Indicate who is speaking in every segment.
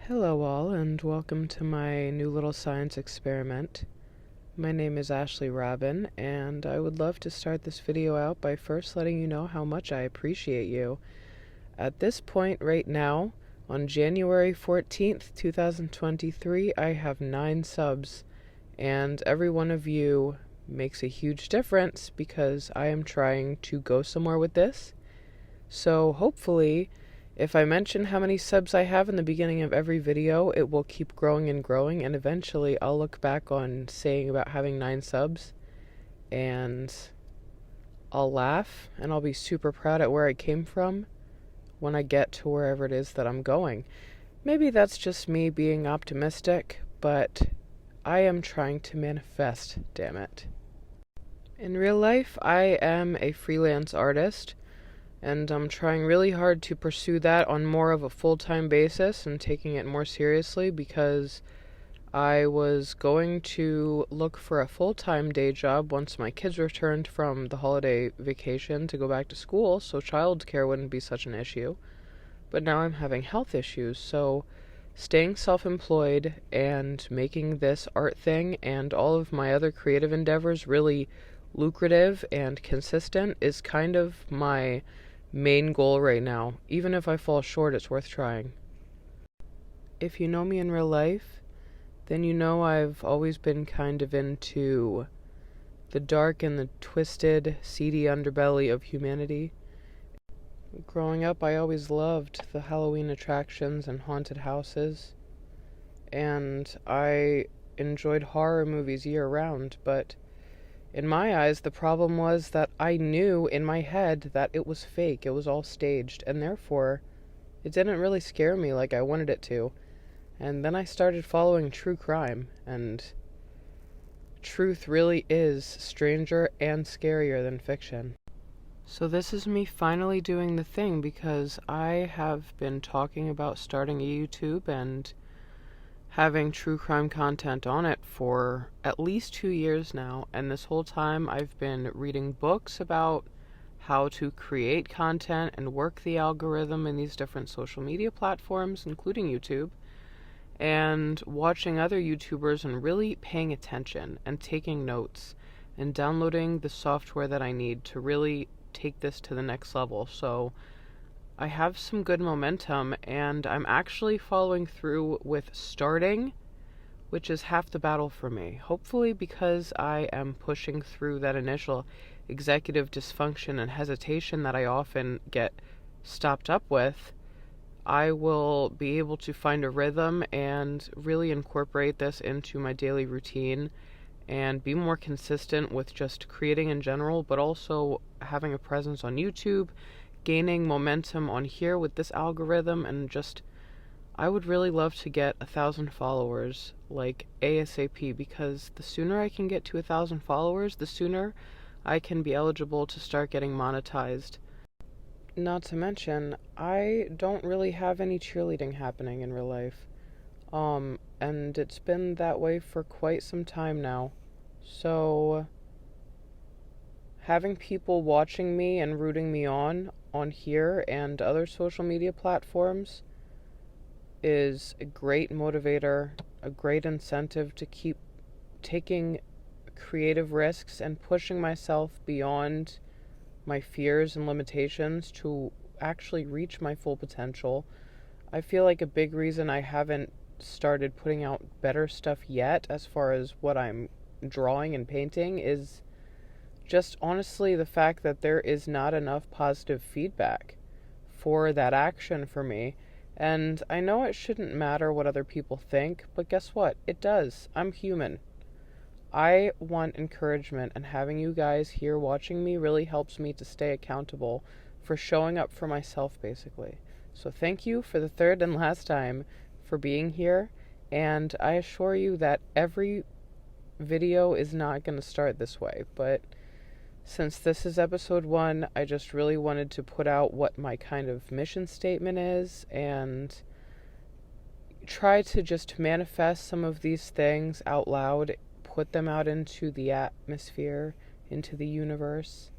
Speaker 1: Hello all, and welcome to my new little science experiment. My name is Ashley Robin, and I would love to start this video out by first letting you know how much I appreciate you. At this point right now, on January 14th, 2023, I have 9 subs, and every one of you makes a huge difference because I am trying to go somewhere with this. So hopefully, if I mention how many subs I have in the beginning of every video, it will keep growing and growing, and eventually I'll look back on saying about having 9 subs, and I'll laugh, and I'll be super proud at where I came from when I get to wherever it is that I'm going. Maybe that's just me being optimistic, but I am trying to manifest, damn it. In real life, I am a freelance artist, and I'm trying really hard to pursue that on more of a full-time basis and taking it more seriously because I was going to look for a full-time day job once my kids returned from the holiday vacation to go back to school, so childcare wouldn't be such an issue. But now I'm having health issues, so staying self-employed and making this art thing and all of my other creative endeavors really lucrative and consistent is kind of my main goal right now. Even if I fall short, it's worth trying. If you know me in real life, then you know I've always been kind of into the dark and the twisted, seedy underbelly of humanity. Growing up, I always loved the Halloween attractions and haunted houses, and I enjoyed horror movies year-round, but in my eyes, the problem was that I knew in my head that it was fake, it was all staged, and therefore, it didn't really scare me like I wanted it to. And then I started following true crime, and truth really is stranger and scarier than fiction. So this is me finally doing the thing because I have been talking about starting a YouTube and having true crime content on it for at least 2 years now, and this whole time I've been reading books about how to create content and work the algorithm in these different social media platforms, including YouTube, and watching other YouTubers and really paying attention and taking notes and downloading the software that I need to really take this to the next level. So I have some good momentum, and I'm actually following through with starting, which is half the battle for me. Hopefully, because I am pushing through that initial executive dysfunction and hesitation that I often get stopped up with, I will be able to find a rhythm and really incorporate this into my daily routine and be more consistent with just creating in general, but also having a presence on YouTube, gaining momentum on here with this algorithm, and just I would really love to get 1,000 followers like ASAP, because the sooner I can get to 1,000 followers, the sooner I can be eligible to start getting monetized. Not to mention, I don't really have any cheerleading happening in real life. And it's been that way for quite some time now. So having people watching me and rooting me on here and other social media platforms is a great motivator, a great incentive to keep taking creative risks and pushing myself beyond my fears and limitations to actually reach my full potential. I feel like a big reason I haven't started putting out better stuff yet as far as what I'm drawing and painting is just honestly the fact that there is not enough positive feedback for that action for me. And I know it shouldn't matter what other people think, but guess what? It does. I'm human. I want encouragement, and having you guys here watching me really helps me to stay accountable for showing up for myself, basically. So thank you for the third and last time for being here, and I assure you that every video is not going to start this way, but since this is episode 1, I just really wanted to put out what my kind of mission statement is and try to just manifest some of these things out loud, put them out into the atmosphere, into the universe.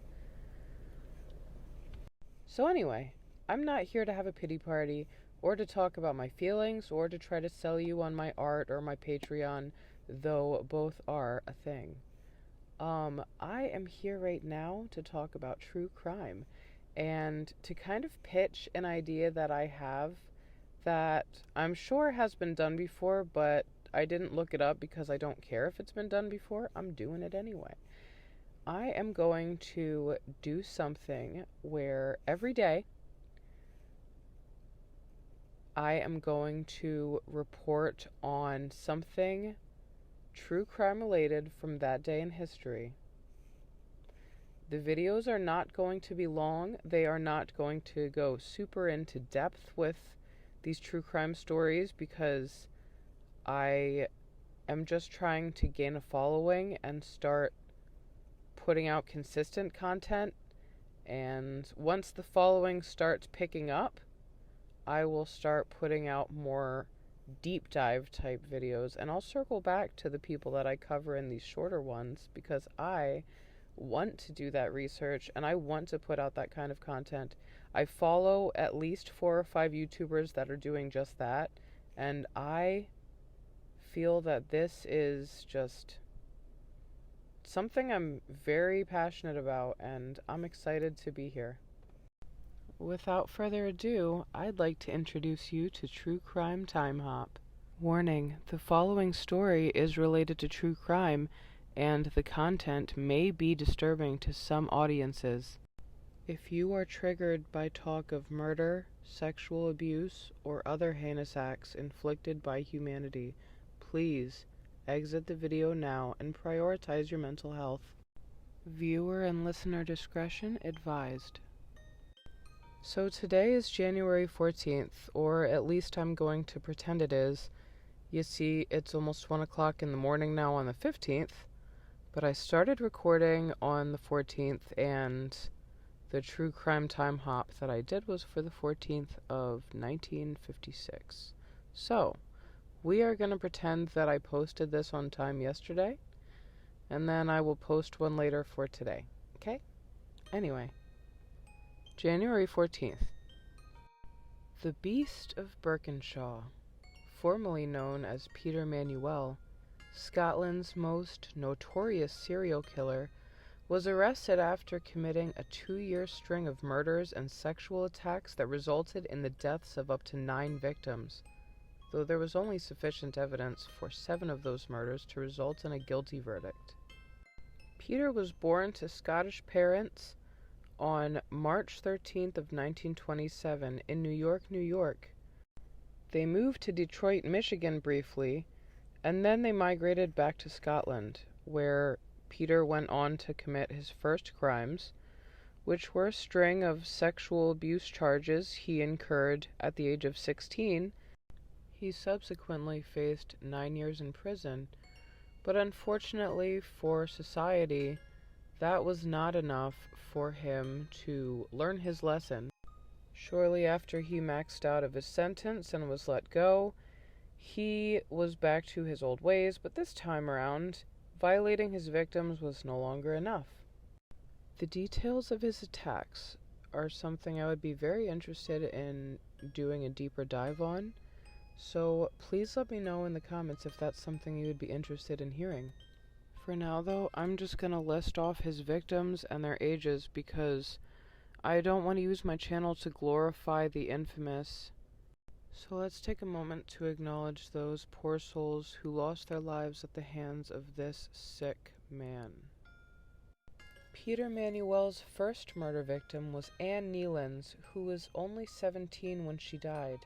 Speaker 1: So anyway, I'm not here to have a pity party or to talk about my feelings, or to try to sell you on my art or my Patreon, though both are a thing. I am here right now to talk about true crime and to kind of pitch an idea that I have that I'm sure has been done before, but I didn't look it up because I don't care if it's been done before. I'm doing it anyway. I am going to do something where every day I am going to report on something true crime related from that day in history. The videos are not going to be long. They are not going to go super into depth with these true crime stories because I am just trying to gain a following and start putting out consistent content. And once the following starts picking up, I will start putting out more deep dive type videos, and I'll circle back to the people that I cover in these shorter ones because I want to do that research and I want to put out that kind of content. I follow at least 4 or 5 YouTubers that are doing just that, and I feel that this is just something I'm very passionate about, and I'm excited to be here. Without further ado, I'd like to introduce you to True Crime Time Hop. Warning, the following story is related to true crime, and the content may be disturbing to some audiences. If you are triggered by talk of murder, sexual abuse, or other heinous acts inflicted by humanity, please exit the video now and prioritize your mental health. Viewer and listener discretion advised. So today is January 14th, or at least I'm going to pretend it is. You see, it's almost 1 o'clock in the morning now on the 15th, but I started recording on the 14th, and the true crime time hop that I did was for the 14th of 1956. So, we are going to pretend that I posted this on time yesterday, and then I will post one later for today, okay? Anyway, January 14th. The Beast of Birkinshaw, formerly known as Peter Manuel, Scotland's most notorious serial killer, was arrested after committing a 2-year string of murders and sexual attacks that resulted in the deaths of up to 9 victims, though there was only sufficient evidence for 7 of those murders to result in a guilty verdict. Peter was born to Scottish parents on March 13th of 1927 in New York, New York. They moved to Detroit, Michigan briefly, and then they migrated back to Scotland, where Peter went on to commit his first crimes, which were a string of sexual abuse charges he incurred at the age of 16. He subsequently faced 9 years in prison, but unfortunately for society, that was not enough for him to learn his lesson. Shortly after he maxed out of his sentence and was let go, he was back to his old ways, but this time around, violating his victims was no longer enough. The details of his attacks are something I would be very interested in doing a deeper dive on, so please let me know in the comments if that's something you would be interested in hearing. For now, though, I'm just going to list off his victims and their ages because I don't want to use my channel to glorify the infamous. So let's take a moment to acknowledge those poor souls who lost their lives at the hands of this sick man. Peter Manuel's first murder victim was Anne Nealons, who was only 17 when she died.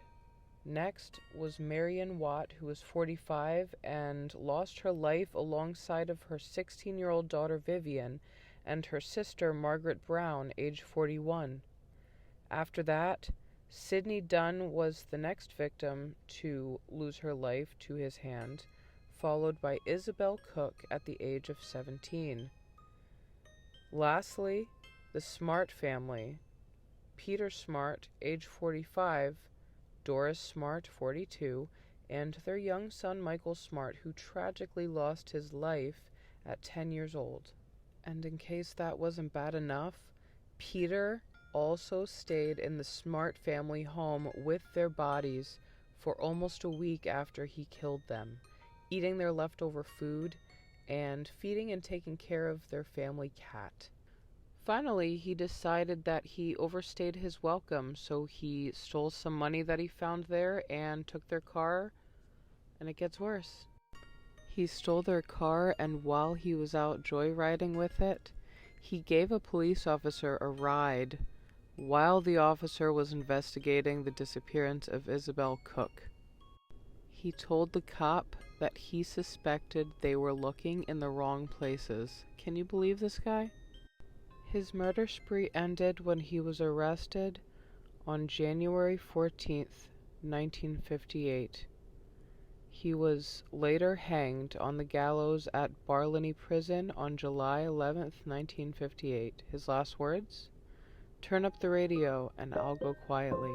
Speaker 1: Next was Marion Watt, who was 45 and lost her life alongside of her 16-year-old daughter Vivian and her sister Margaret Brown, age 41. After that, Sidney Dunn was the next victim to lose her life to his hand, followed by Isabel Cook at the age of 17. Lastly, the Smart family, Peter Smart, age 45, Doris Smart, 42, and their young son Michael Smart, who tragically lost his life at 10 years old. And in case that wasn't bad enough, Peter also stayed in the Smart family home with their bodies for almost a week after he killed them, eating their leftover food and feeding and taking care of their family cat. Finally, he decided that he overstayed his welcome, so he stole some money that he found there and took their car, and it gets worse. He stole their car, and while he was out joyriding with it, he gave a police officer a ride while the officer was investigating the disappearance of Isabel Cook. He told the cop that he suspected they were looking in the wrong places. Can you believe this guy? His murder spree ended when he was arrested on January 14th, 1958. He was later hanged on the gallows at Barlinnie Prison on July 11th, 1958. His last words? "Turn up the radio and I'll go quietly."